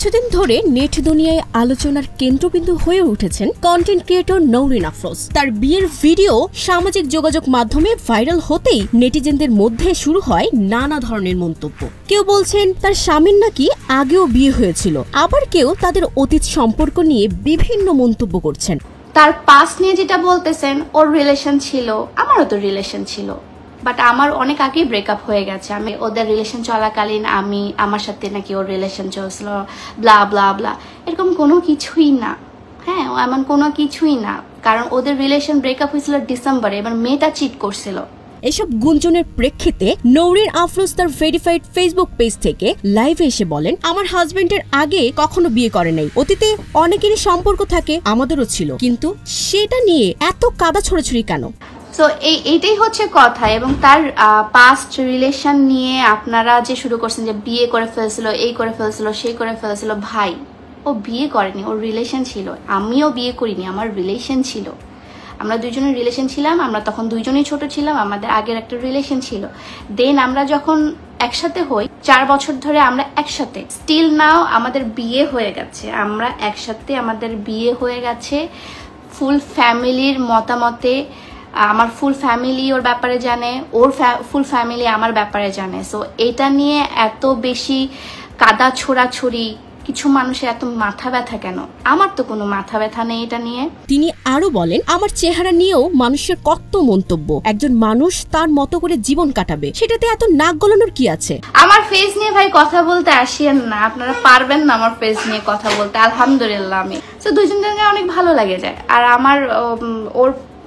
কিছুদিন ধরে নেট দুনিয়ায় আলোচনার কেন্দ্রবিন্দু হয়ে উঠেছেন কন্টেন্ট ক্রিয়েটর নওরিন আফরোজ। তার বিয়ের ভিডিও সামাজিক যোগাযোগ মাধ্যমে ভাইরাল হতেই নেটিজেনদের মধ্যে শুরু হয় নানা ধরনের মন্তব্য। কেউ বলছেন তার স্বামীর নাকি আগেও বিয়ে হয়েছিল, আবার কেউ তাদের অতীত সম্পর্ক নিয়ে বিভিন্ন মন্তব্য করছেন। তার পাস্ট নিয়ে যেটা বলতেছেন, ওর রিলেশন ছিল, আমারও তো রিলেশন ছিল, বাট আমার অনেক আগেই ব্রেকআপ হয়ে গেছে। আমি ওদের রিলেশন চলাকালীন আমার সাথে নাকি ওর রিলেশন চলছিল, ব্লা ব্লা ব্লা, এরকম কোনো কিছুই না। হ্যাঁ, এমন কোনো কিছুই না, কারণ ওদের রিলেশন ব্রেকআপ হয়েছিল ডিসেম্বরে, এবার মেয়েটা চিট করছিল। এসব গুঞ্জনের প্রেক্ষিতে নওরিন আফরোজ তার ভেরিফাইড ফেসবুক পেজ থেকে লাইভে এসে বলেন, আমার হাজবেন্ডের আগে কখনো বিয়ে করে নাই, অতীতে অনেকেরই সম্পর্ক থাকে, আমাদেরও ছিল, কিন্তু সেটা নিয়ে এত কাদা ছড়াছড়ি কেন? তো এইটাই হচ্ছে কথা। এবং তার পাস্ট রিলেশন নিয়ে আপনারা যে শুরু করছেন যে বিয়ে করে ফেলছিল, এই করে ফেলছিল, সেই করে ফেলছিল, ভাই ও বিয়ে করেনি, ওর রিলেশন ছিল। আমিও বিয়ে করিনি, আমার রিলেশন ছিল। আমরা দুইজনের রিলেশন ছিলাম, আমরা তখন দুইজনেই ছোট ছিলাম, আমাদের আগের একটা রিলেশন ছিল। দেন আমরা যখন একসাথে হই, 4 বছর ধরে আমরা একসাথে, স্টিল নাও আমাদের বিয়ে হয়ে গেছে, আমরা একসাথে, আমাদের বিয়ে হয়ে গেছে। ফুল ফ্যামিলির মতামতে আমার ফুল ফ্যামিলি ওর ব্যাপারে জানে, ওর ফুল ফ্যামিলি আমার ব্যাপারে জানে। সো এটা নিয়ে এত বেশি কাদা ছোড়াছড়ি, কিছু মানুষের এত মাথা ব্যথা কেন? আমার তো কোনো মাথা ব্যথা নেই এটা নিয়ে। তিনি আরো বলেন, আমার চেহারা নিয়েও মানুষের কত মন্তব্য, একজন মানুষ তার মতো করে জীবন কাটাবে, সেটাতে এত নাক গলানোর কি আছে? আমার ফেস নিয়ে ভাই কথা বলতে আসিয়েন না, আপনারা পারবেন না আমার ফেস নিয়ে কথা বলতে। আলহামদুলিল্লাহ আমি তো দুইজনকে অনেক ভালো লাগে যায়। আর আমার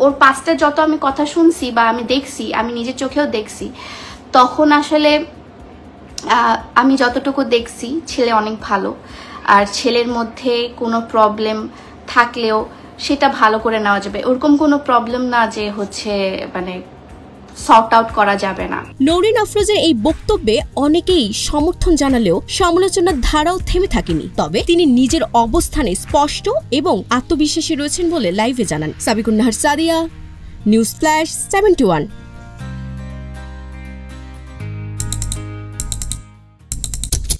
ওর পাস্টে যত আমি কথা শুনছি বা আমি দেখছি, আমি নিজের চোখেও দেখছি, তখন আসলে আমি যতটুকু দেখছি ছেলে অনেক ভালো। আর ছেলের মধ্যে কোনো প্রবলেম থাকলেও সেটা ভালো করে নেওয়া যাবে, ওরকম কোনো প্রবলেম না যে হচ্ছে মানে সর্ট আউট করা যাবে না। নওরিন আফরোজের এই বক্তব্যে অনেকেই সমর্থন জানালেও সমালোচনার ধারাও থেমে থাকেনি। তবে তিনি নিজের অবস্থানে স্পষ্ট এবং আত্মবিশ্বাসী রয়েছেন বলে লাইভে জানান। Sabikun Nahar, Sadia, news flash 71।